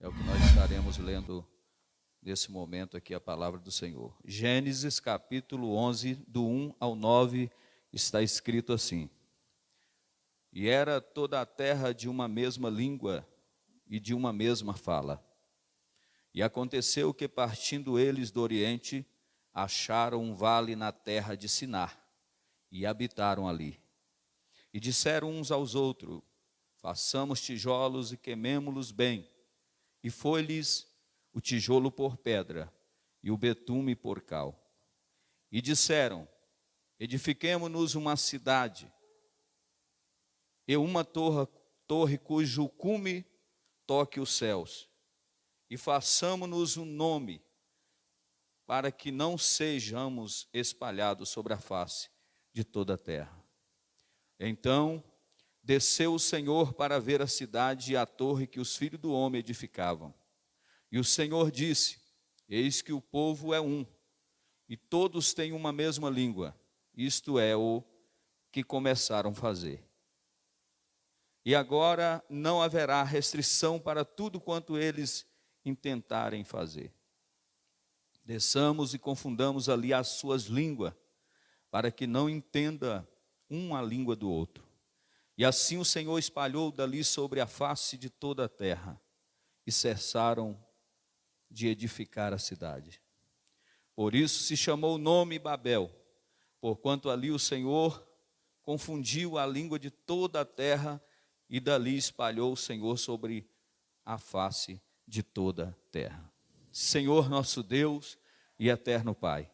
É o que nós estaremos lendo nesse momento aqui, a palavra do Senhor. Gênesis capítulo 11, do 1 ao 9, está escrito assim: E era toda a terra de uma mesma língua e de uma mesma fala. E aconteceu que, partindo eles do Oriente, acharam um vale na terra de Sinar, e habitaram ali. E disseram uns aos outros: façamos tijolos e queimemo-los bem. E foi-lhes o tijolo por pedra, e o betume por cal. E disseram: edifiquemo-nos uma cidade, e uma torre cujo cume toque os céus, e façamo-nos um nome, para que não sejamos espalhados sobre a face de toda a terra. Então desceu o Senhor para ver a cidade e a torre que os filhos do homem edificavam. E o Senhor disse: eis que o povo é um, e todos têm uma mesma língua. Isto é o que começaram a fazer. E agora não haverá restrição para tudo quanto eles intentarem fazer. Desçamos e confundamos ali as suas línguas, para que não entenda um a língua do outro. E assim o Senhor espalhou dali sobre a face de toda a terra, e cessaram de edificar a cidade. Por isso se chamou o nome Babel, porquanto ali o Senhor confundiu a língua de toda a terra, e dali espalhou o Senhor sobre a face de toda a terra. Senhor nosso Deus e eterno Pai,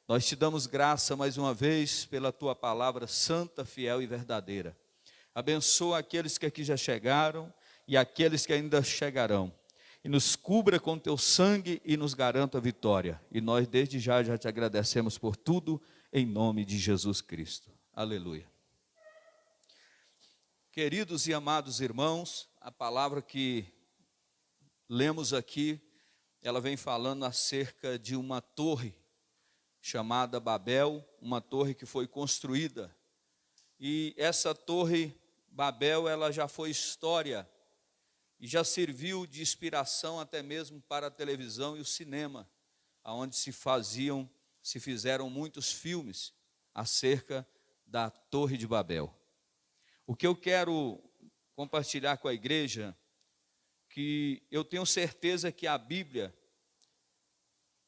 nós te damos graça mais uma vez pela tua palavra santa, fiel e verdadeira. Abençoa aqueles que aqui já chegaram e aqueles que ainda chegarão. E nos cubra com teu sangue e nos garanta a vitória. E nós desde já te agradecemos por tudo, em nome de Jesus Cristo. Aleluia. Queridos e amados irmãos, a palavra que lemos aqui, ela vem falando acerca de uma torre chamada Babel, uma torre que foi construída. E essa torre Babel, ela já foi história e já serviu de inspiração até mesmo para a televisão e o cinema, onde se fizeram muitos filmes acerca da Torre de Babel. O que eu quero compartilhar com a igreja, que eu tenho certeza que a Bíblia,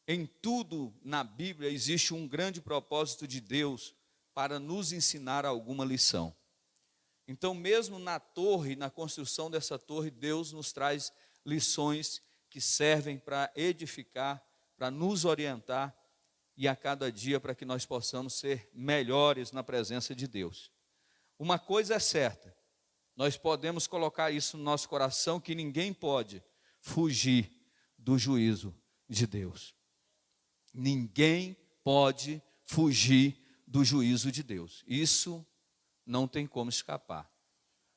em tudo na Bíblia existe um grande propósito de Deus para nos ensinar alguma lição. Então, mesmo na torre, na construção dessa torre, Deus nos traz lições que servem para edificar, para nos orientar e a cada dia para que nós possamos ser melhores na presença de Deus. Uma coisa é certa, nós podemos colocar isso no nosso coração, que ninguém pode fugir do juízo de Deus. Ninguém pode fugir do juízo de Deus. Isso não tem como escapar.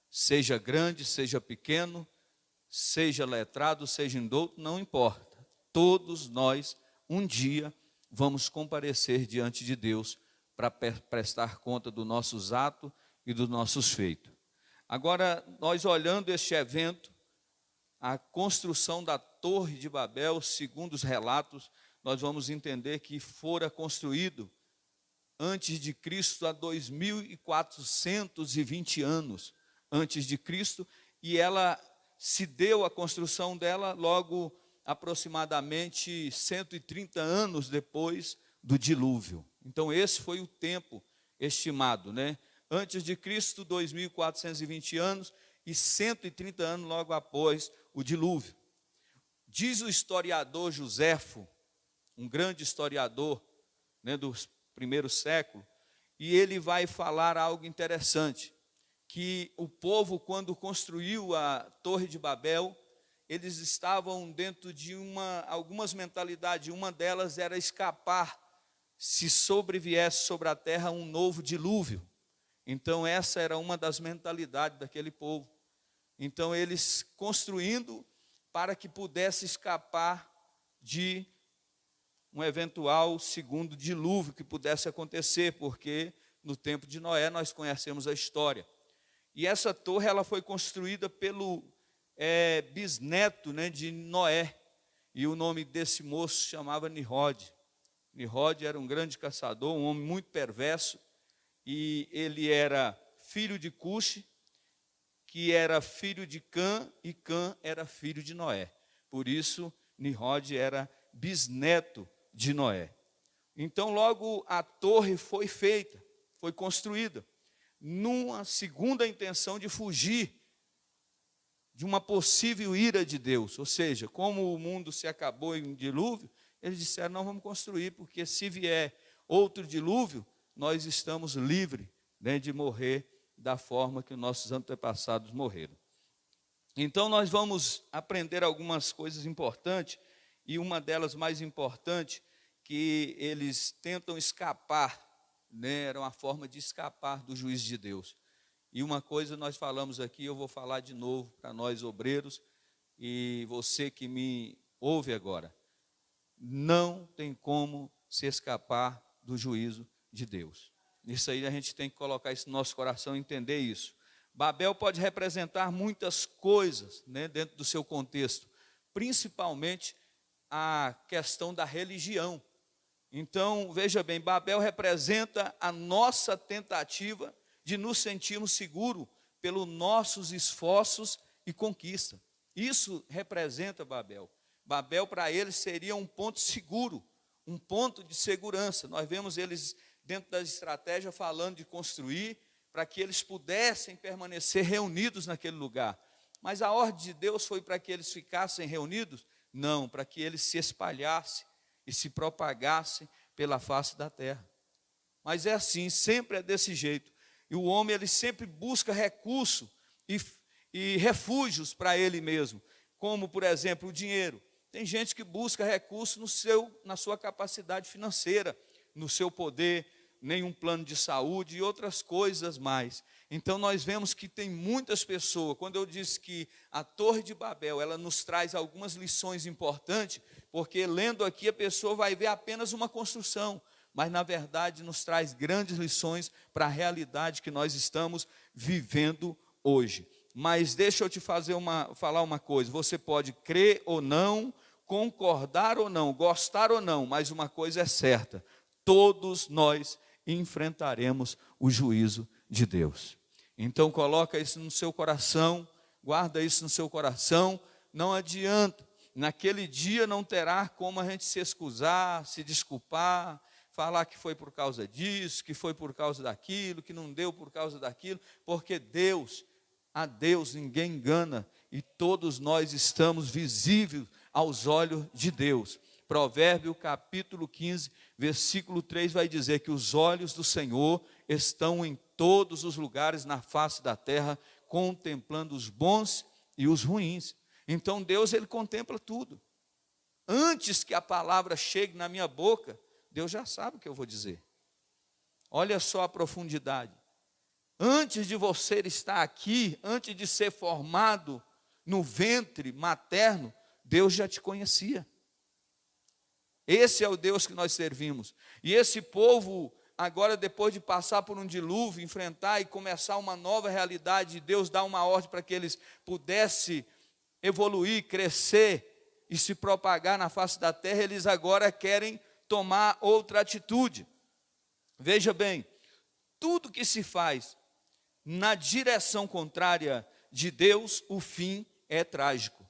Seja grande, seja pequeno, seja letrado, seja indouto, não importa. Todos nós, um dia, vamos comparecer diante de Deus para prestar conta dos nossos atos e dos nossos feitos. Agora, nós olhando este evento, a construção da Torre de Babel, segundo os relatos, nós vamos entender que fora construído antes de Cristo, há 2.420 anos antes de Cristo, e ela se deu a construção dela logo aproximadamente 130 anos depois do dilúvio. Então esse foi o tempo estimado, né? Antes de Cristo, 2.420 anos e 130 anos logo após o dilúvio. Diz o historiador Joséfo, um grande historiador, né, dos primeiro século, e ele vai falar algo interessante, que o povo, quando construiu a Torre de Babel, eles estavam dentro de algumas mentalidades. Uma delas era escapar se sobreviesse sobre a terra um novo dilúvio. Então essa era uma das mentalidades daquele povo. Então eles construindo para que pudesse escapar de um eventual segundo dilúvio que pudesse acontecer, porque no tempo de Noé nós conhecemos a história. E essa torre ela foi construída pelo é bisneto, né, de Noé. E o nome desse moço chamava Nimrod. Nimrod era um grande caçador, um homem muito perverso. E ele era filho de Cuxi, que era filho de Cã, e Cã era filho de Noé. Por isso, Nimrod era bisneto de Noé. Então, logo a torre foi feita, foi construída, numa segunda intenção de fugir de uma possível ira de Deus. Ou seja, como o mundo se acabou em dilúvio, eles disseram, não vamos construir, porque se vier outro dilúvio, nós estamos livres, né, de morrer da forma que os nossos antepassados morreram. Então nós vamos aprender algumas coisas importantes, e uma delas mais importante, que eles tentam escapar, né, era uma forma de escapar do juízo de Deus. E uma coisa nós falamos aqui, eu vou falar de novo para nós obreiros, e você que me ouve agora, não tem como se escapar do juízo de Deus. Isso aí a gente tem que colocar isso no nosso coração e entender isso. Babel pode representar muitas coisas, né, dentro do seu contexto, principalmente a questão da religião. Então, veja bem, Babel representa a nossa tentativa de nos sentirmos seguros pelos nossos esforços e conquista. Isso representa Babel. Babel para eles seria um ponto seguro, um ponto de segurança. Nós vemos eles dentro da estratégia falando de construir para que eles pudessem permanecer reunidos naquele lugar. Mas a ordem de Deus foi para que eles ficassem reunidos? Não, para que eles se espalhassem e se propagassem pela face da terra. Mas é assim, sempre é desse jeito. E o homem, ele sempre busca recurso e refúgios para ele mesmo, como, por exemplo, o dinheiro. Tem gente que busca recurso na sua capacidade financeira, no seu poder, nenhum plano de saúde e outras coisas mais. Então nós vemos que tem muitas pessoas, quando eu disse que a Torre de Babel, ela nos traz algumas lições importantes, porque lendo aqui a pessoa vai ver apenas uma construção, mas na verdade nos traz grandes lições para a realidade que nós estamos vivendo hoje. Mas deixa eu te falar uma coisa, você pode crer ou não, concordar ou não, gostar ou não, mas uma coisa é certa, todos nós enfrentaremos o juízo de Deus. Então coloca isso no seu coração, guarda isso no seu coração, não adianta, naquele dia não terá como a gente se excusar, se desculpar, falar que foi por causa disso, que foi por causa daquilo, que não deu por causa daquilo, porque a Deus ninguém engana, e todos nós estamos visíveis aos olhos de Deus. Provérbio capítulo 15, versículo 3 vai dizer que os olhos do Senhor estão em todos os lugares na face da terra, contemplando os bons e os ruins. Então Deus, ele contempla tudo. Antes que a palavra chegue na minha boca, Deus já sabe o que eu vou dizer. Olha só a profundidade. Antes de você estar aqui, antes de ser formado no ventre materno, Deus já te conhecia. Esse é o Deus que nós servimos. E esse povo, agora depois de passar por um dilúvio, enfrentar e começar uma nova realidade, Deus dá uma ordem para que eles pudessem evoluir, crescer e se propagar na face da terra, eles agora querem tomar outra atitude. Veja bem, tudo que se faz na direção contrária de Deus, o fim é trágico.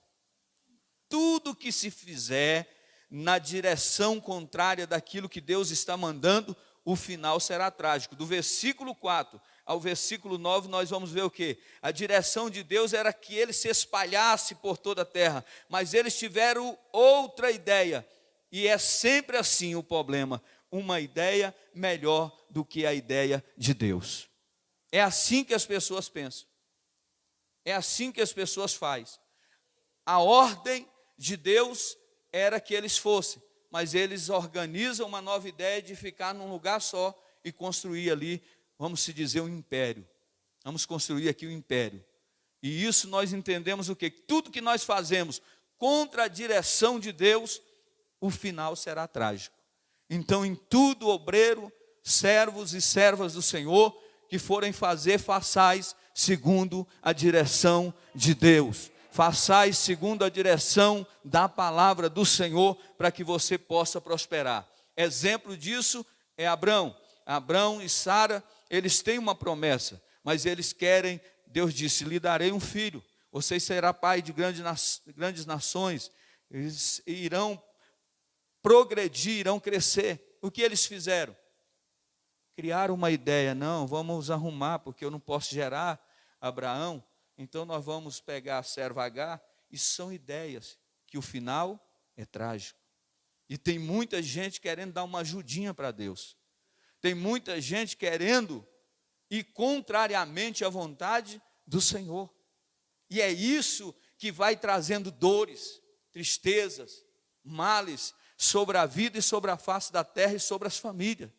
Tudo que se fizer na direção contrária daquilo que Deus está mandando, o final será trágico. Do versículo 4 ao versículo 9, nós vamos ver o quê? A direção de Deus era que ele se espalhasse por toda a terra, mas eles tiveram outra ideia, e é sempre assim o problema, uma ideia melhor do que a ideia de Deus. É assim que as pessoas pensam, é assim que as pessoas fazem. A ordem de Deus era que eles fossem, mas eles organizam uma nova ideia de ficar num lugar só e construir ali, vamos se dizer, um império. Vamos construir aqui um império. E isso nós entendemos o quê? Tudo que nós fazemos contra a direção de Deus, o final será trágico. Então, em tudo, obreiro, servos e servas do Senhor, que forem fazer, façais segundo a direção de Deus. façais segundo a direção da palavra do Senhor, para que você possa prosperar. Exemplo disso é Abrão. Abrão e Sara, eles têm uma promessa, mas eles querem, Deus disse, lhe darei um filho, você será pai de grandes nações, eles irão progredir, irão crescer. O que eles fizeram? Criaram uma ideia, não, vamos arrumar, porque eu não posso gerar Abraão, então nós vamos pegar a serva Agar. Isso são ideias, que o final é trágico. E tem muita gente querendo dar uma ajudinha para Deus. Tem muita gente querendo ir contrariamente à vontade do Senhor. E é isso que vai trazendo dores, tristezas, males sobre a vida e sobre a face da terra e sobre as famílias.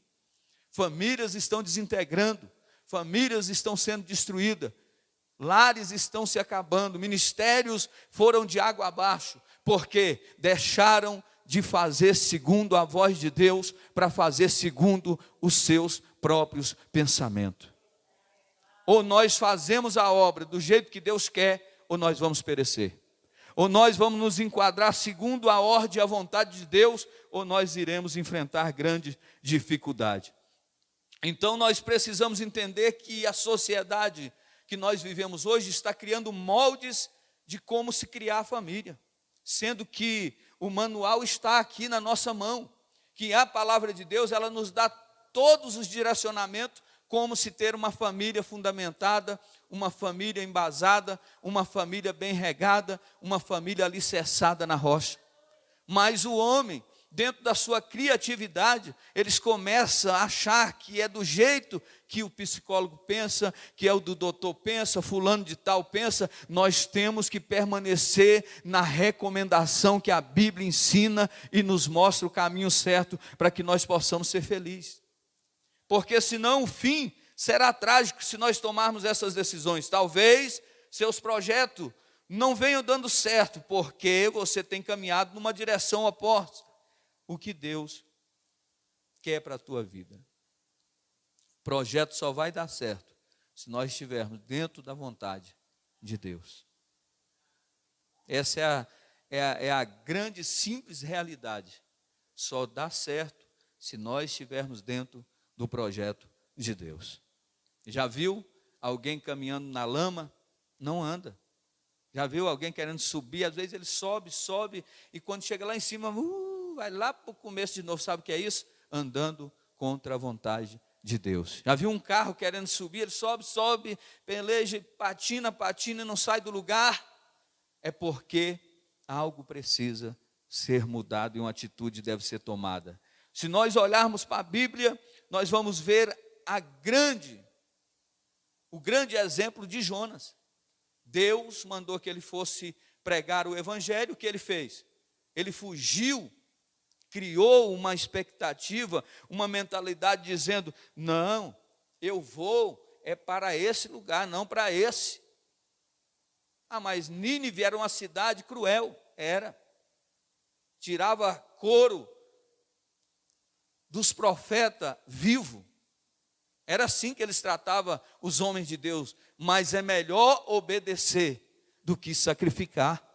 Famílias estão desintegrando, famílias estão sendo destruídas, lares estão se acabando, ministérios foram de água abaixo, porque deixaram de fazer segundo a voz de Deus para fazer segundo os seus próprios pensamentos. Ou nós fazemos a obra do jeito que Deus quer, ou nós vamos perecer. Ou nós vamos nos enquadrar segundo a ordem e a vontade de Deus, ou nós iremos enfrentar grande dificuldade. Então nós precisamos entender que a sociedade que nós vivemos hoje está criando moldes de como se criar a família, sendo que o manual está aqui na nossa mão, que a palavra de Deus, ela nos dá todos os direcionamentos, como se ter uma família fundamentada, uma família embasada, uma família bem regada, uma família alicerçada na rocha. Mas o homem, dentro da sua criatividade, eles começam a achar que é do jeito que o psicólogo pensa, que é o do doutor pensa, fulano de tal pensa. Nós temos que permanecer na recomendação que a Bíblia ensina e nos mostra o caminho certo para que nós possamos ser felizes. Porque senão o fim será trágico se nós tomarmos essas decisões. Talvez seus projetos não venham dando certo, porque você tem caminhado numa direção oposta. O que Deus quer para a tua vida. O projeto só vai dar certo se nós estivermos dentro da vontade de Deus. Essa é a grande, simples realidade. Só dá certo se nós estivermos dentro do projeto de Deus. Já viu alguém caminhando na lama? Não anda. Já viu alguém querendo subir? Às vezes ele sobe, e quando chega lá em cima, vai lá para o começo de novo. Sabe o que é isso? Andando contra a vontade de Deus. Já viu um carro querendo subir? Ele sobe, peleja, patina e não sai do lugar? É porque algo precisa ser mudado e uma atitude deve ser tomada. Se nós olharmos para a Bíblia, nós vamos ver o grande exemplo de Jonas. Deus mandou que ele fosse pregar o evangelho. O que ele fez? Ele fugiu, criou uma expectativa, uma mentalidade dizendo, não, eu vou para esse lugar, não para esse. Mas Nínive era uma cidade cruel, tirava couro dos profetas vivos. Era assim que eles tratavam os homens de Deus. Mas é melhor obedecer do que sacrificar.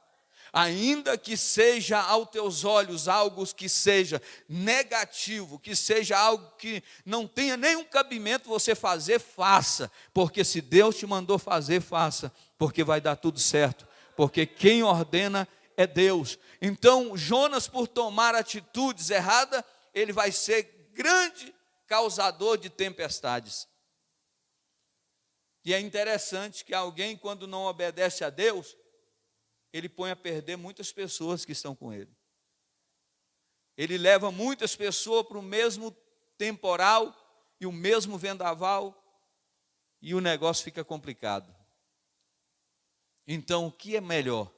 Ainda que seja aos teus olhos algo que seja negativo, que seja algo que não tenha nenhum cabimento você fazer, faça. Porque se Deus te mandou fazer, faça. Porque vai dar tudo certo. Porque quem ordena é Deus. Então Jonas, por tomar atitudes erradas, ele vai ser grande causador de tempestades. E é interessante que alguém, quando não obedece a Deus, ele põe a perder muitas pessoas que estão com ele. Ele leva muitas pessoas para o mesmo temporal e o mesmo vendaval, e o negócio fica complicado. Então, o que é melhor?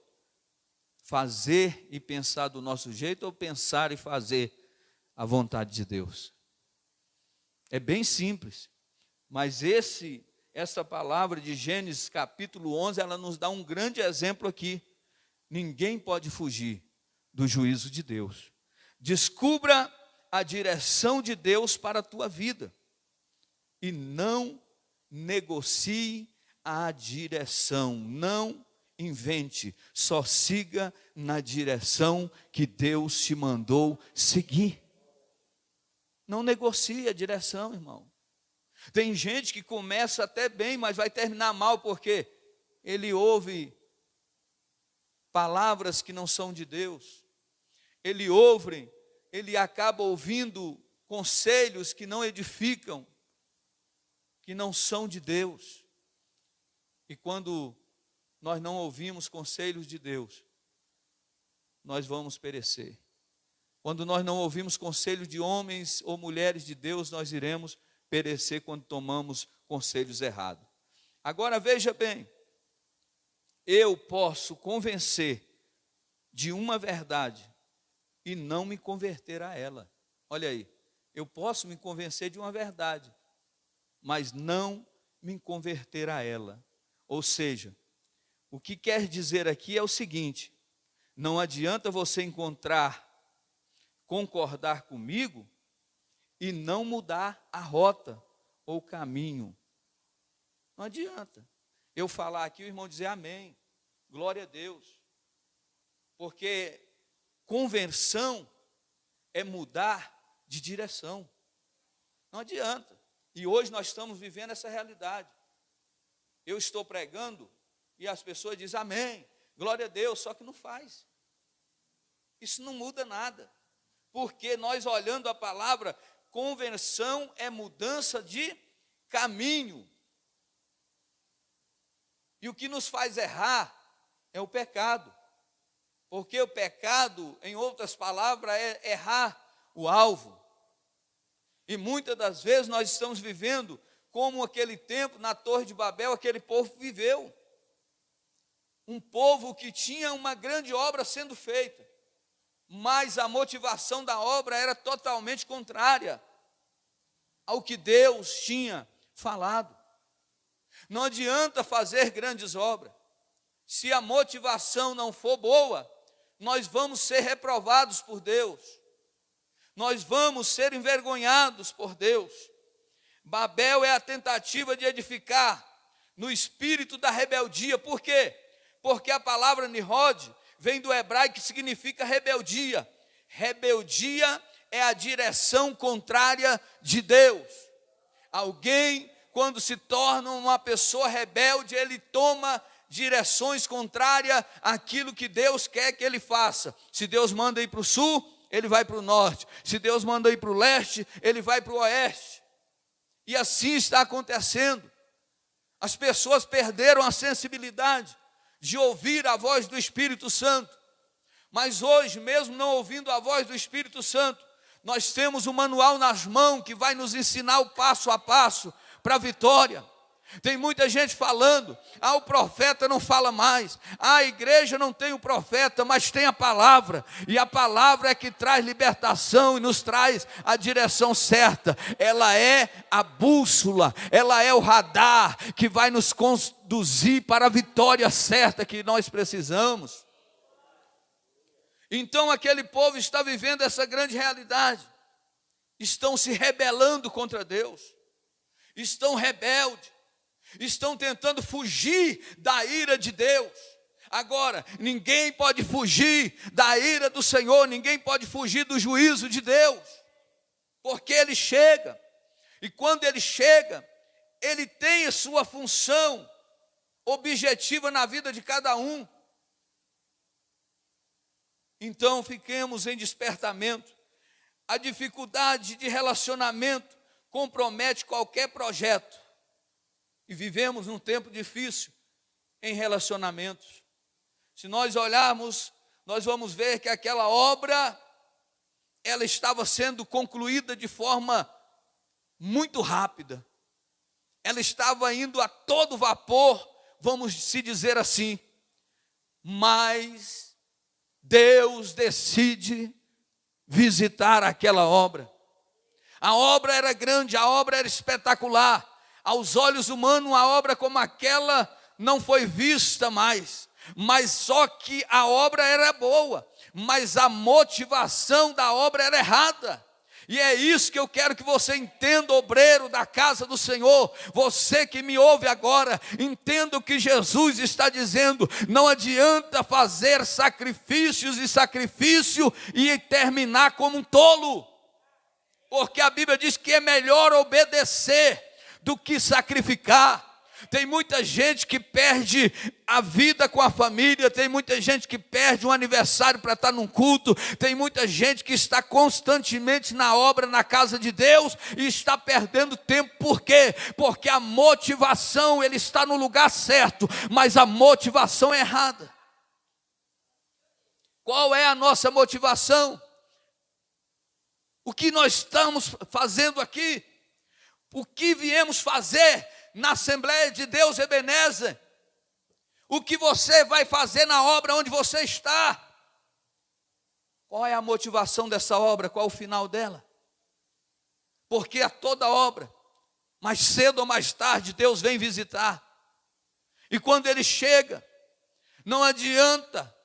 Fazer e pensar do nosso jeito, ou pensar e fazer a vontade de Deus? É bem simples, mas essa palavra de Gênesis capítulo 11, ela nos dá um grande exemplo aqui. Ninguém pode fugir do juízo de Deus. Descubra a direção de Deus para a tua vida e não negocie a direção, não invente, só siga na direção que Deus te mandou seguir. Não negocie a direção, irmão. Tem gente que começa até bem, mas vai terminar mal, porque ele ouve palavras que não são de Deus. Ele acaba ouvindo conselhos que não edificam, que não são de Deus. E quando nós não ouvimos conselhos de Deus, nós vamos perecer. Quando nós não ouvimos conselhos de homens ou mulheres de Deus, nós iremos perecer quando tomamos conselhos errados. Agora veja bem, eu posso convencer de uma verdade e não me converter a ela. Olha aí, eu posso me convencer de uma verdade, mas não me converter a ela. Ou seja, o que quer dizer aqui é o seguinte: não adianta você concordar comigo e não mudar a rota ou o caminho. Não adianta eu falar aqui e o irmão dizer amém, glória a Deus, porque conversão é mudar de direção. Não adianta. E hoje nós estamos vivendo essa realidade. Eu estou pregando e as pessoas dizem amém, glória a Deus, só que não faz. Isso não muda nada, porque nós olhando a palavra, conversão é mudança de caminho. E o que nos faz errar é o pecado, porque o pecado, em outras palavras, é errar o alvo. E muitas das vezes nós estamos vivendo como aquele tempo na Torre de Babel, aquele povo viveu. Um povo que tinha uma grande obra sendo feita, mas a motivação da obra era totalmente contrária ao que Deus tinha falado. Não adianta fazer grandes obras, se a motivação não for boa, nós vamos ser reprovados por Deus, nós vamos ser envergonhados por Deus. Babel é a tentativa de edificar no espírito da rebeldia. Por quê? Porque a palavra Nimrod vem do hebraico que significa rebeldia. Rebeldia é a direção contrária de Deus. Alguém, quando se torna uma pessoa rebelde, ele toma direções contrárias àquilo que Deus quer que ele faça. Se Deus manda ir para o sul, ele vai para o norte. Se Deus manda ir para o leste, ele vai para o oeste. E assim está acontecendo. As pessoas perderam a sensibilidade de ouvir a voz do Espírito Santo. Mas hoje, mesmo não ouvindo a voz do Espírito Santo, nós temos um manual nas mãos que vai nos ensinar o passo a passo para a vitória. Tem muita gente falando, o profeta não fala mais, a igreja não tem o profeta, mas tem a palavra, e a palavra é que traz libertação e nos traz a direção certa. Ela é a bússola, ela é o radar que vai nos conduzir para a vitória certa que nós precisamos. Então aquele povo está vivendo essa grande realidade, estão se rebelando contra Deus, estão rebeldes, estão tentando fugir da ira de Deus. Agora, ninguém pode fugir da ira do Senhor, ninguém pode fugir do juízo de Deus, porque Ele chega, e quando Ele chega, Ele tem a sua função objetiva na vida de cada um. Então, fiquemos em despertamento. A dificuldade de relacionamento compromete qualquer projeto. E vivemos num tempo difícil em relacionamentos. Se nós olharmos, nós vamos ver que aquela obra, ela estava sendo concluída de forma muito rápida. Ela estava indo a todo vapor, vamos se dizer assim. Mas Deus decide visitar aquela obra. A obra era grande, a obra era espetacular. Aos olhos humanos, a obra como aquela não foi vista mais. Mas só que a obra era boa, mas a motivação da obra era errada. E é isso que eu quero que você entenda, obreiro da casa do Senhor. Você que me ouve agora, entenda o que Jesus está dizendo. Não adianta fazer sacrifícios e sacrifício e terminar como um tolo. Porque a Bíblia diz que é melhor obedecer do que sacrificar. Tem muita gente que perde a vida com a família, tem muita gente que perde um aniversário para estar num culto, tem muita gente que está constantemente na obra, na casa de Deus, e está perdendo tempo. Por quê? Porque a motivação, ele está no lugar certo, mas a motivação é errada. Qual é a nossa motivação? O que nós estamos fazendo aqui? O que viemos fazer na Assembleia de Deus Ebenezer? O que você vai fazer na obra onde você está? Qual é a motivação dessa obra? Qual é o final dela? Porque a toda obra, mais cedo ou mais tarde, Deus vem visitar. E quando Ele chega, não adianta,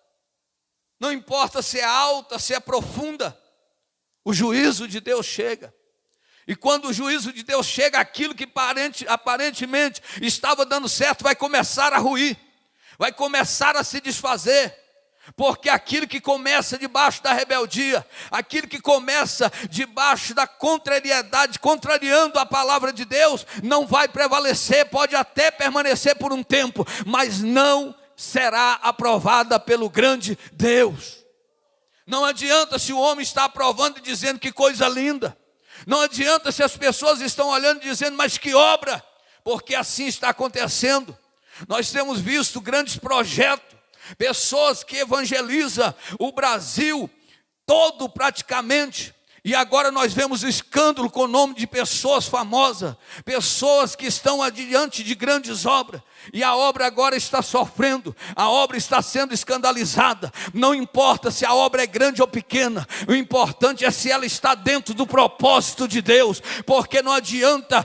não importa se é alta, se é profunda, o juízo de Deus chega. E quando o juízo de Deus chega, aquilo que aparentemente estava dando certo vai começar a ruir, vai começar a se desfazer. Porque aquilo que começa debaixo da rebeldia, aquilo que começa debaixo da contrariedade, contrariando a palavra de Deus, não vai prevalecer. Pode até permanecer por um tempo, mas não será aprovada pelo grande Deus. Não adianta se o homem está aprovando e dizendo que coisa linda. Não adianta se as pessoas estão olhando e dizendo, mas que obra, porque assim está acontecendo. Nós temos visto grandes projetos, pessoas que evangelizam o Brasil todo praticamente. E agora nós vemos o escândalo com o nome de pessoas famosas, pessoas que estão adiante de grandes obras, e a obra agora está sofrendo, a obra está sendo escandalizada. Não importa se a obra é grande ou pequena, o importante é se ela está dentro do propósito de Deus, porque não adianta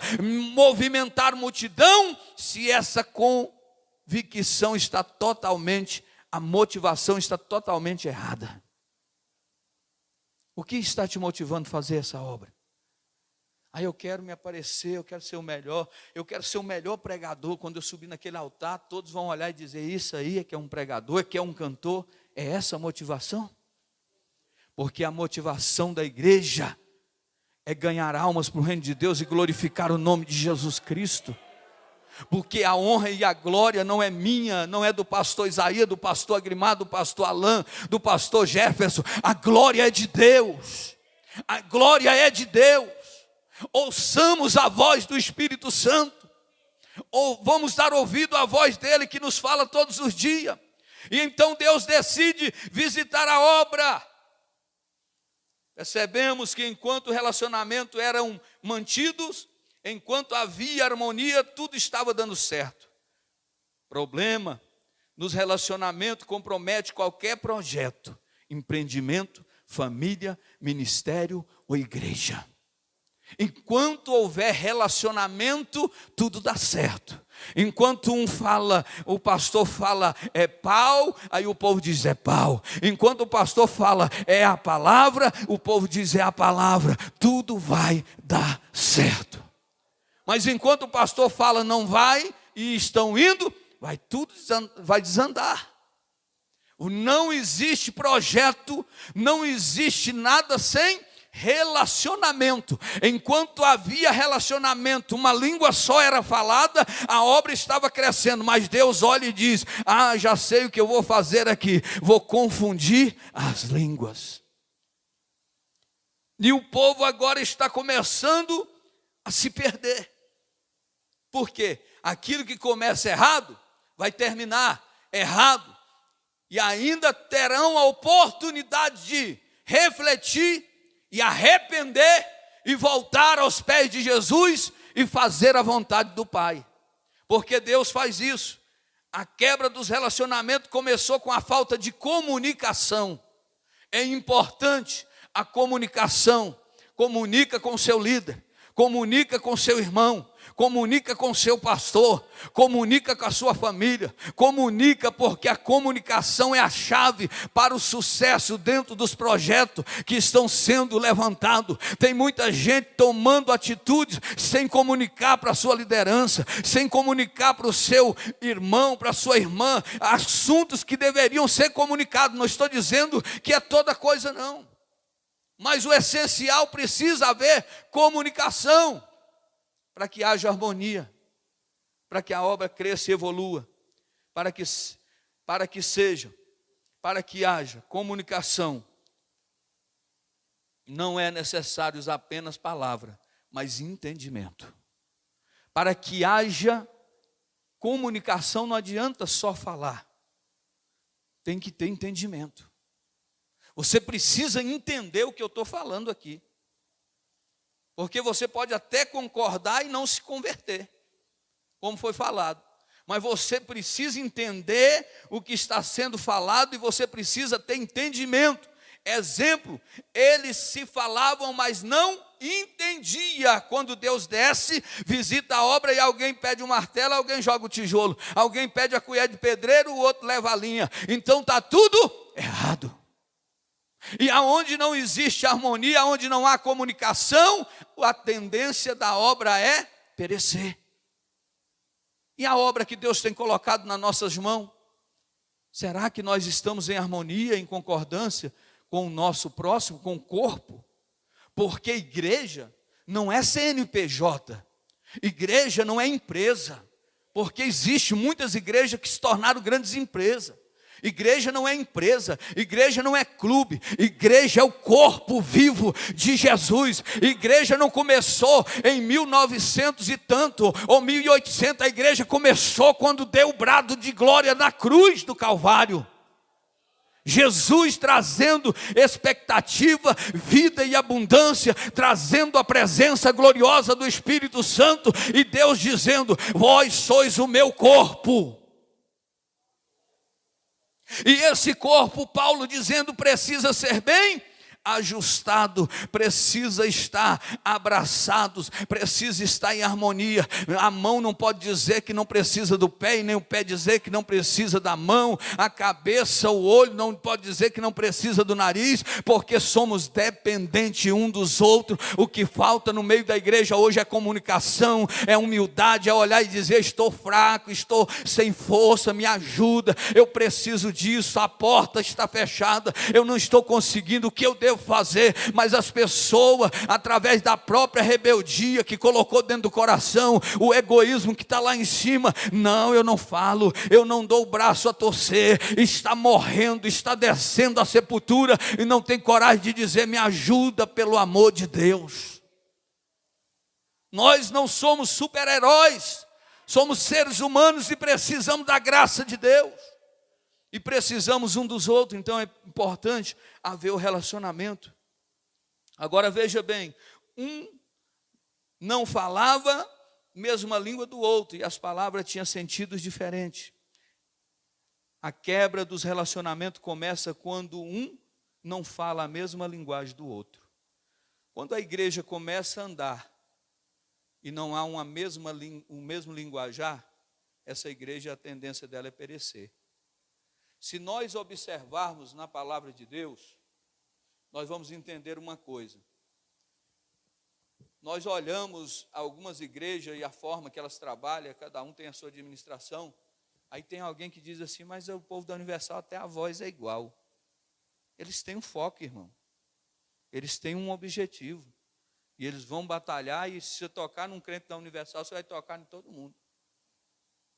movimentar multidão se essa convicção está totalmente, a motivação está totalmente errada. O que está te motivando a fazer essa obra? Eu quero me aparecer, eu quero ser o melhor, eu quero ser o melhor pregador. Quando eu subir naquele altar, todos vão olhar e dizer, isso aí é que é um pregador, é que é um cantor. É essa a motivação? Porque a motivação da igreja é ganhar almas para o reino de Deus e glorificar o nome de Jesus Cristo. Porque a honra e a glória não é minha, não é do pastor Isaías, do pastor Agrimar, do pastor Alain, do pastor Jefferson. A glória é de Deus. A glória é de Deus. Ouçamos a voz do Espírito Santo. Ou vamos dar ouvido à voz dele que nos fala todos os dias. E então Deus decide visitar a obra. Percebemos que enquanto o relacionamento eram mantidos, enquanto havia harmonia, tudo estava dando certo. Problema nos relacionamentos compromete qualquer projeto, empreendimento, família, ministério ou igreja. Enquanto houver relacionamento, tudo dá certo. Enquanto um fala, o pastor fala é pau, aí o povo diz é pau. Enquanto o pastor fala é a palavra, o povo diz é a palavra. Tudo vai dar certo. Mas enquanto o pastor fala não vai, e estão indo, vai desandar. Não existe projeto, não existe nada sem relacionamento. Enquanto havia relacionamento, uma língua só era falada, a obra estava crescendo. Mas Deus olha e diz, já sei o que eu vou fazer aqui, vou confundir as línguas. E o povo agora está começando a se perder. Por quê? Aquilo que começa errado, vai terminar errado. E ainda terão a oportunidade de refletir e arrepender e voltar aos pés de Jesus e fazer a vontade do Pai. Porque Deus faz isso. A quebra dos relacionamentos começou com a falta de comunicação. É importante a comunicação. Comunica com seu líder, comunica com seu irmão, comunica com o seu pastor, comunica com a sua família, comunica, porque a comunicação é a chave para o sucesso dentro dos projetos que estão sendo levantados. Tem muita gente tomando atitudes sem comunicar para a sua liderança, sem comunicar para o seu irmão, para a sua irmã, assuntos que deveriam ser comunicados. Não estou dizendo que é toda coisa, não. Mas o essencial, precisa haver comunicação para que haja harmonia, para que a obra cresça e evolua, para que haja comunicação. Não é necessário usar apenas palavra, mas entendimento. Para que haja comunicação, não adianta só falar, tem que ter entendimento. Você precisa entender o que eu estou falando aqui. Porque você pode até concordar e não se converter, como foi falado. Mas você precisa entender o que está sendo falado e você precisa ter entendimento. Exemplo, eles se falavam, mas não entendia. Quando Deus desce, visita a obra e alguém pede um martelo, alguém joga o tijolo. Alguém pede a colher de pedreiro, o outro leva a linha. Então está tudo errado. E aonde não existe harmonia, aonde não há comunicação, a tendência da obra é perecer. E a obra que Deus tem colocado nas nossas mãos, será que nós estamos em harmonia, em concordância com o nosso próximo, com o corpo? Porque igreja não é CNPJ, igreja não é empresa, porque existe muitas igrejas que se tornaram grandes empresas. Igreja não é empresa, igreja não é clube, igreja é o corpo vivo de Jesus. Igreja não começou em 1900 e tanto, ou 1800, a igreja começou quando deu o brado de glória na cruz do Calvário. Jesus trazendo expectativa, vida e abundância, trazendo a presença gloriosa do Espírito Santo, e Deus dizendo: vós sois o meu corpo. E esse corpo, Paulo dizendo, precisa ser bem ajustado, precisa estar abraçados, precisa estar em harmonia. A mão não pode dizer que não precisa do pé, e nem o pé dizer que não precisa da mão. A cabeça, o olho não pode dizer que não precisa do nariz, porque somos dependentes um dos outros. O que falta no meio da igreja hoje é comunicação, é humildade, é olhar e dizer: estou fraco, estou sem força, me ajuda, eu preciso disso, a porta está fechada, eu não estou conseguindo, o que eu devo fazer? Mas as pessoas, através da própria rebeldia que colocou dentro do coração, o egoísmo que está lá em cima, não, eu não falo, eu não dou o braço a torcer, está morrendo, está descendo a sepultura, e não tem coragem de dizer: me ajuda pelo amor de Deus. Nós não somos super-heróis, somos seres humanos e precisamos da graça de Deus. E precisamos um dos outros, então é importante haver o relacionamento. Agora veja bem, um não falava mesma língua do outro, e as palavras tinham sentidos diferentes. A quebra dos relacionamentos começa quando um não fala a mesma linguagem do outro. Quando a igreja começa a andar e não há um mesmo linguajar, essa igreja, a tendência dela é perecer. Se nós observarmos na palavra de Deus, nós vamos entender uma coisa. Nós olhamos algumas igrejas e a forma que elas trabalham, cada um tem a sua administração. Aí tem alguém que diz assim: mas o povo da Universal até a voz é igual. Eles têm um foco, irmão. Eles têm um objetivo. E eles vão batalhar, e se você tocar num crente da Universal, você vai tocar em todo mundo.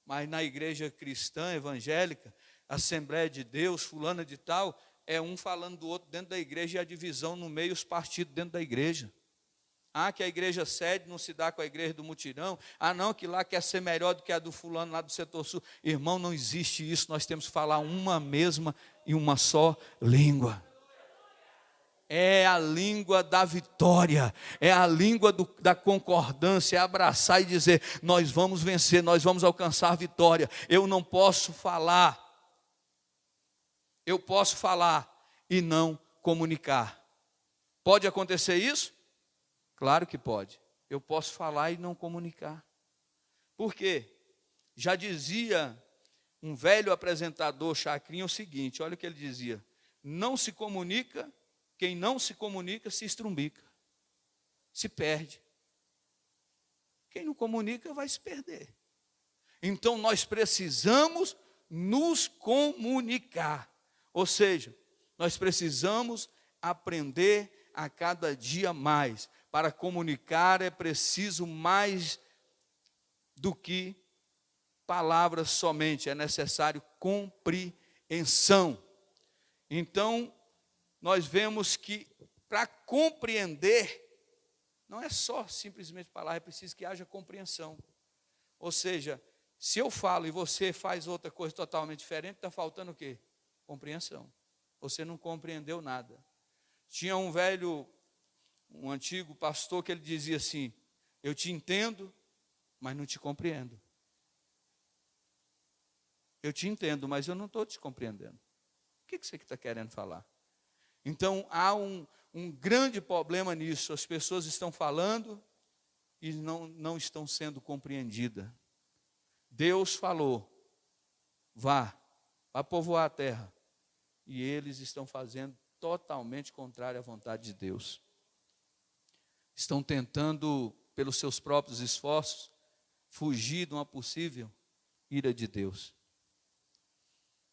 Mas na igreja cristã, evangélica, Assembleia de Deus, fulana de tal, é um falando do outro dentro da igreja, e a divisão no meio, os partidos dentro da igreja. Que a igreja sede não se dá com a igreja do mutirão. Não, que lá quer ser melhor do que a do fulano lá do setor sul. Irmão, não existe isso. Nós temos que falar uma mesma e uma só língua. É a língua da vitória, é a língua da concordância, é abraçar e dizer: nós vamos vencer, nós vamos alcançar a vitória. Eu não posso falar, eu posso falar e não comunicar. Pode acontecer isso? Claro que pode. Eu posso falar e não comunicar. Por quê? Já dizia um velho apresentador chacrinha o seguinte, olha o que ele dizia: não se comunica, quem não se comunica se estrumbica, se perde. Quem não comunica vai se perder. Então nós precisamos nos comunicar, ou seja, nós precisamos aprender a cada dia mais. Para comunicar é preciso mais do que palavras somente, é necessário compreensão. Então, nós vemos que para compreender, não é só simplesmente falar, é preciso que haja compreensão. Ou seja, se eu falo e você faz outra coisa totalmente diferente, está faltando o quê? Compreensão. Você não compreendeu nada. Tinha um antigo pastor que ele dizia assim: eu te entendo, mas não te compreendo. Eu te entendo, mas eu não estou te compreendendo. O que você está querendo falar? Então, há um grande problema nisso. As pessoas estão falando e não estão sendo compreendidas. Deus falou, vá povoar a terra. E eles estão fazendo totalmente contrário à vontade de Deus. Estão tentando, pelos seus próprios esforços, fugir de uma possível ira de Deus.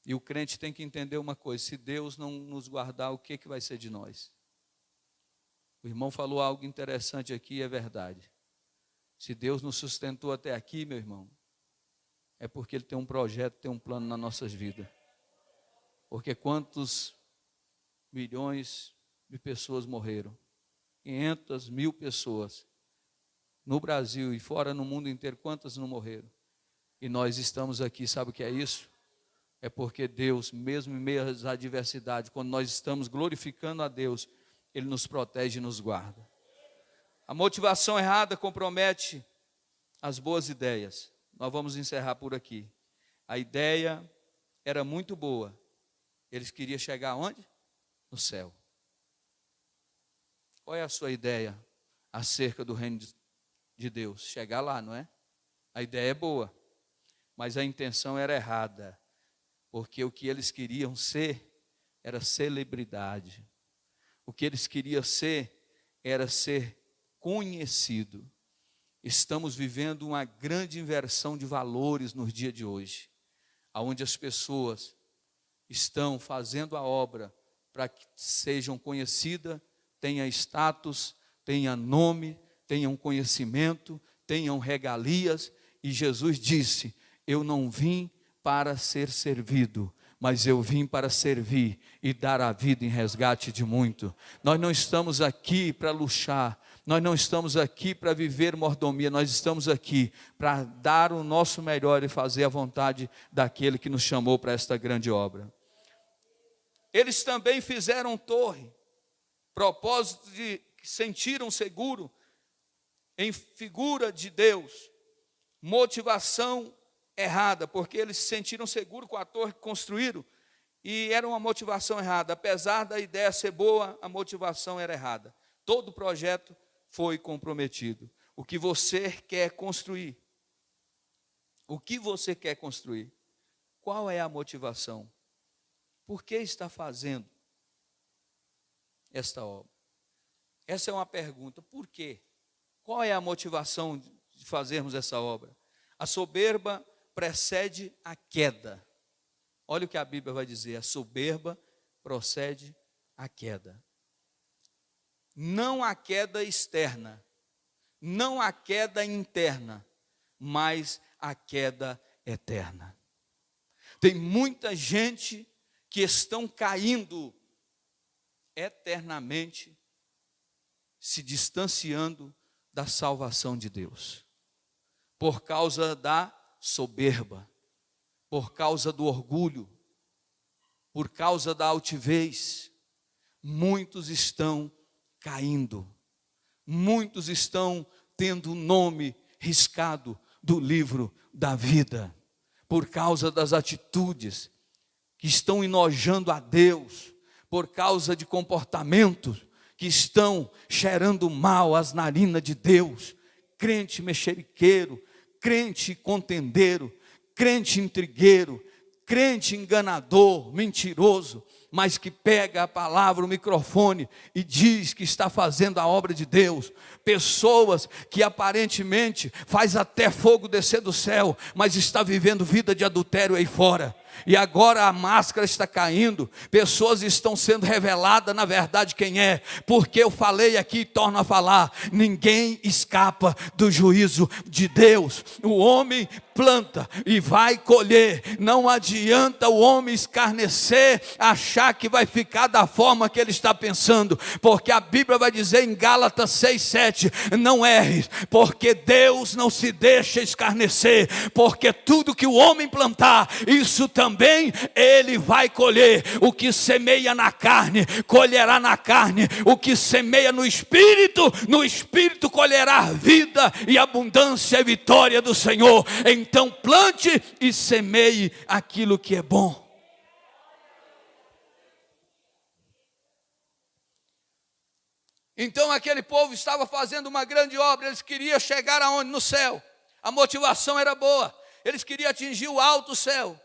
E o crente tem que entender uma coisa: se Deus não nos guardar, o que vai ser de nós? O irmão falou algo interessante aqui, é verdade. Se Deus nos sustentou até aqui, meu irmão, é porque Ele tem um projeto, tem um plano nas nossas vidas. Porque quantos milhões de pessoas morreram? 500 mil pessoas. No Brasil e fora no mundo inteiro, quantas não morreram? E nós estamos aqui, sabe o que é isso? É porque Deus, mesmo em meio às adversidades, quando nós estamos glorificando a Deus, Ele nos protege e nos guarda. A motivação errada compromete as boas ideias. Nós vamos encerrar por aqui. A ideia era muito boa. Eles queriam chegar aonde? No céu. Qual é a sua ideia acerca do reino de Deus? Chegar lá, não é? A ideia é boa, mas a intenção era errada. Porque o que eles queriam ser era celebridade. O que eles queriam ser era ser conhecido. Estamos vivendo uma grande inversão de valores nos dias de hoje, onde as pessoas estão fazendo a obra para que sejam conhecidas, tenham status, tenham nome, tenham conhecimento, tenham regalias. E Jesus disse: eu não vim para ser servido, mas eu vim para servir e dar a vida em resgate de muito. Nós não estamos aqui para luxar, nós não estamos aqui para viver mordomia, nós estamos aqui para dar o nosso melhor e fazer a vontade daquele que nos chamou para esta grande obra. Eles também fizeram torre, propósito de que sentiram seguro em figura de Deus, motivação errada, porque eles se sentiram seguros com a torre que construíram, e era uma motivação errada. Apesar da ideia ser boa, a motivação era errada. Todo o projeto foi comprometido. O que você quer construir? O que você quer construir? Qual é a motivação? Por que está fazendo esta obra? Essa é uma pergunta. Por quê? Qual é a motivação de fazermos essa obra? A soberba precede a queda. Olha o que a Bíblia vai dizer: a soberba procede a queda. Não a queda externa, não a queda interna, mas a queda eterna. Tem muita gente que estão caindo eternamente, se distanciando da salvação de Deus, por causa da soberba, por causa do orgulho, por causa da altivez. Muitos estão caindo, muitos estão tendo o nome riscado do livro da vida, por causa das atitudes que estão enojando a Deus, por causa de comportamentos que estão cheirando mal às narinas de Deus. Crente mexeriqueiro, crente contendeiro, crente intrigueiro, crente enganador, mentiroso, mas que pega a palavra, o microfone e diz que está fazendo a obra de Deus. Pessoas que aparentemente faz até fogo descer do céu, mas está vivendo vida de adultério aí fora. E agora a máscara está caindo, pessoas estão sendo reveladas na verdade quem é, porque eu falei aqui e torno a falar, ninguém escapa do juízo de Deus. O homem planta e vai colher, não adianta o homem escarnecer, achar que vai ficar da forma que ele está pensando, porque a Bíblia vai dizer em Gálatas 6:7, não erres, porque Deus não se deixa escarnecer, porque tudo que o homem plantar, isso também ele vai colher. O que semeia na carne, colherá na carne. O que semeia no Espírito colherá vida e abundância e vitória do Senhor. Então plante e semeie aquilo que é bom. Então aquele povo estava fazendo uma grande obra, eles queriam chegar aonde? No céu. A motivação era boa, eles queriam atingir o alto céu.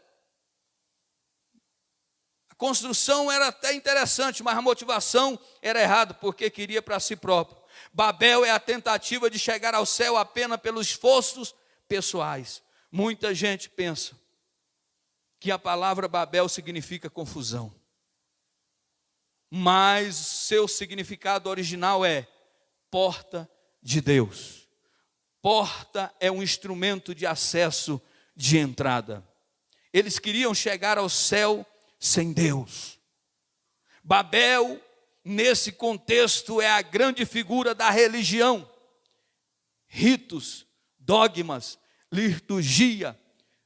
A construção era até interessante, mas a motivação era errada, porque queria para si próprio. Babel é a tentativa de chegar ao céu apenas pelos esforços pessoais. Muita gente pensa que a palavra Babel significa confusão, mas seu significado original é porta de Deus. Porta é um instrumento de acesso, de entrada. Eles queriam chegar ao céu sem Deus. Babel, nesse contexto, é a grande figura da religião. Ritos, dogmas, liturgia,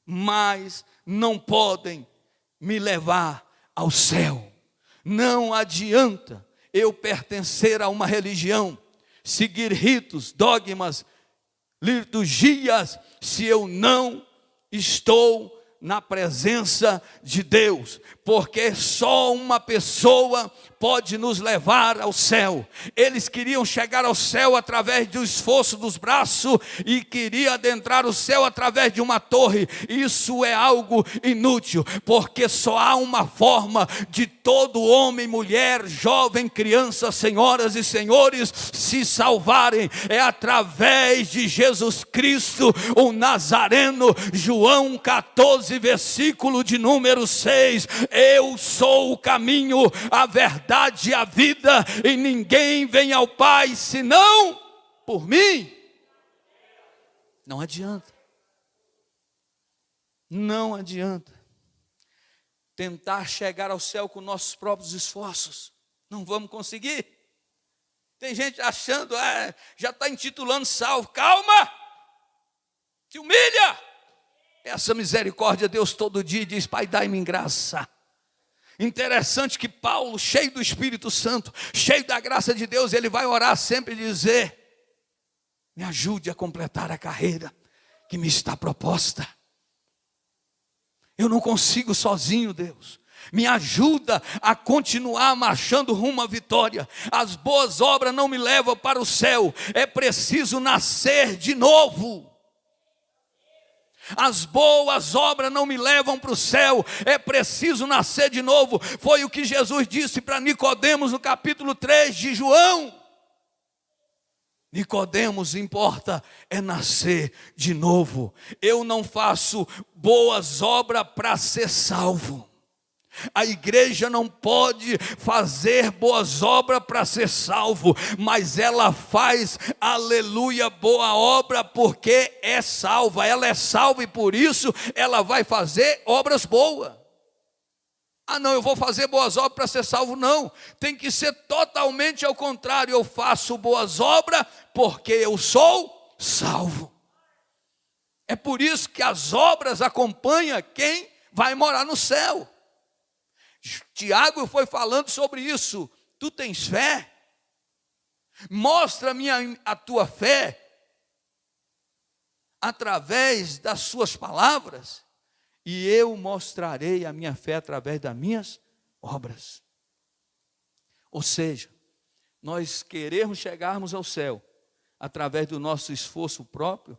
mas não podem me levar ao céu. Não adianta eu pertencer a uma religião, seguir ritos, dogmas, liturgias, se eu não estou na presença de Deus, porque só uma pessoa pode nos levar ao céu. Eles queriam chegar ao céu através do esforço dos braços e queriam adentrar o céu através de uma torre. Isso é algo inútil, porque só há uma forma de todo homem, mulher, jovem, criança, senhoras e senhores se salvarem, é através de Jesus Cristo, o Nazareno. João 14, versículo de número 6, eu sou o caminho, a verdade e a vida, e ninguém vem ao Pai senão por mim. Não adianta. Não adianta tentar chegar ao céu com nossos próprios esforços. Não vamos conseguir. Tem gente achando, já está intitulando salvo. Calma! Se humilha! Peça misericórdia a Deus todo dia e diz, Pai, dai-me graça. Interessante que Paulo, cheio do Espírito Santo, cheio da graça de Deus, ele vai orar sempre e dizer, me ajude a completar a carreira que me está proposta. Eu não consigo sozinho, Deus. Me ajuda a continuar marchando rumo à vitória. As boas obras não me levam para o céu. É preciso nascer de novo. As boas obras não me levam para o céu, é preciso nascer de novo. Foi o que Jesus disse para Nicodemos no capítulo 3 de João. Nicodemos, importa é nascer de novo. Eu não faço boas obras para ser salvo. A igreja não pode fazer boas obras para ser salvo, mas ela faz, aleluia, boa obra porque é salva. Ela é salva e por isso ela vai fazer obras boas. Não, eu vou fazer boas obras para ser salvo. Não, tem que ser totalmente ao contrário. Eu faço boas obras porque eu sou salvo. É por isso que as obras acompanham quem vai morar no céu. Tiago foi falando sobre isso. Tu tens fé? Mostra-me a tua fé através das suas palavras, e eu mostrarei a minha fé através das minhas obras. Ou seja, nós queremos chegarmos ao céu através do nosso esforço próprio,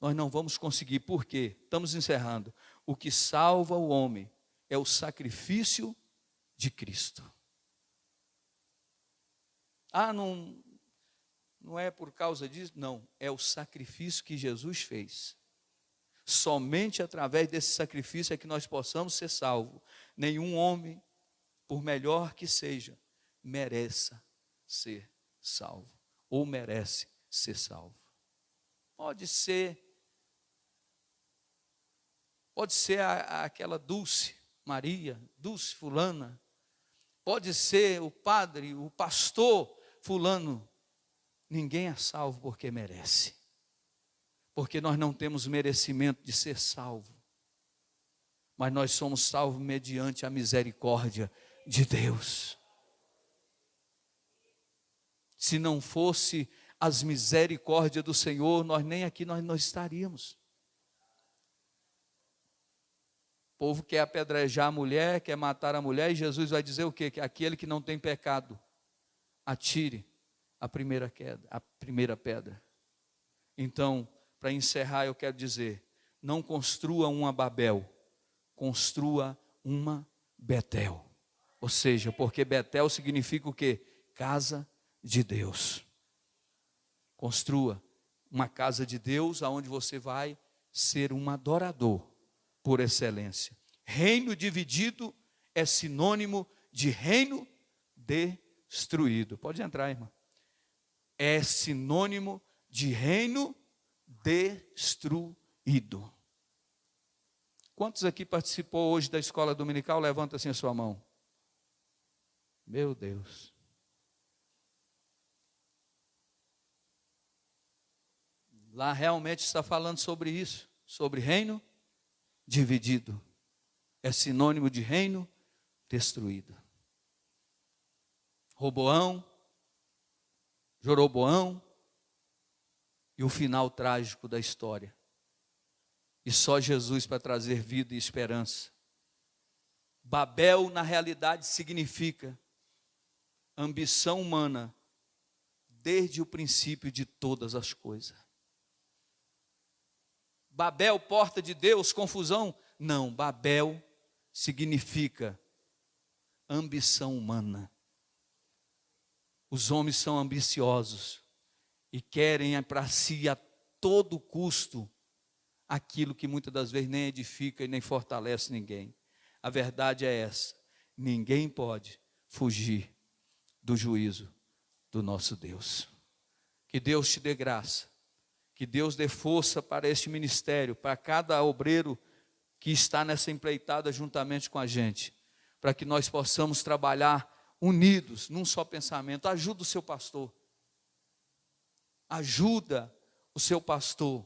nós não vamos conseguir. Por quê? Estamos encerrando. O que salva o homem é o sacrifício de Cristo. Não é por causa disso? Não, é o sacrifício que Jesus fez. Somente através desse sacrifício é que nós possamos ser salvos. Nenhum homem, por melhor que seja, mereça ser salvo, ou merece ser salvo. Pode ser aquela Dulce Maria, Dulce fulana, pode ser o padre, o pastor fulano. Ninguém é salvo porque merece, porque nós não temos merecimento de ser salvo, mas nós somos salvos mediante a misericórdia de Deus. Se não fosse as misericórdias do Senhor, nós nem aqui nós não estaríamos. O povo quer apedrejar a mulher, quer matar a mulher, e Jesus vai dizer o quê? Que aquele que não tem pecado, atire a primeira pedra. Então, para encerrar, eu quero dizer, não construa uma Babel, construa uma Betel. Ou seja, porque Betel significa o quê? Casa de Deus. Construa uma casa de Deus, aonde você vai ser um adorador por excelência. Reino dividido é sinônimo de reino destruído. Pode entrar, irmã. É sinônimo de reino destruído. Quantos aqui participou hoje da escola dominical? Levanta assim a sua mão. Meu Deus. Lá realmente está falando sobre isso, sobre reino dividido. É sinônimo de reino destruído. Roboão, Jeroboão e o final trágico da história. E só Jesus para trazer vida e esperança. Babel, na realidade, significa ambição humana desde o princípio de todas as coisas. Babel, porta de Deus, confusão? Não, Babel significa ambição humana. Os homens são ambiciosos e querem para si a todo custo aquilo que muitas das vezes nem edifica e nem fortalece ninguém. A verdade é essa: ninguém pode fugir do juízo do nosso Deus. Que Deus te dê graça, que Deus dê força para este ministério, para cada obreiro que está nessa empreitada juntamente com a gente, para que nós possamos trabalhar unidos num só pensamento. Ajuda o seu pastor. Ajuda o seu pastor.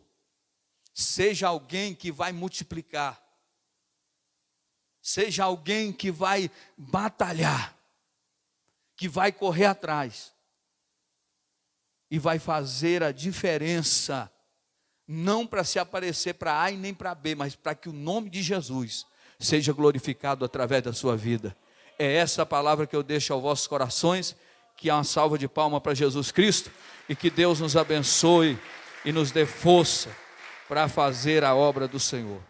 Seja alguém que vai multiplicar. Seja alguém que vai batalhar, que vai correr atrás e vai fazer a diferença, não para se aparecer para A e nem para B, mas para que o nome de Jesus seja glorificado através da sua vida. É essa a palavra que eu deixo aos vossos corações, que é uma salva de palmas para Jesus Cristo, e que Deus nos abençoe e nos dê força para fazer a obra do Senhor.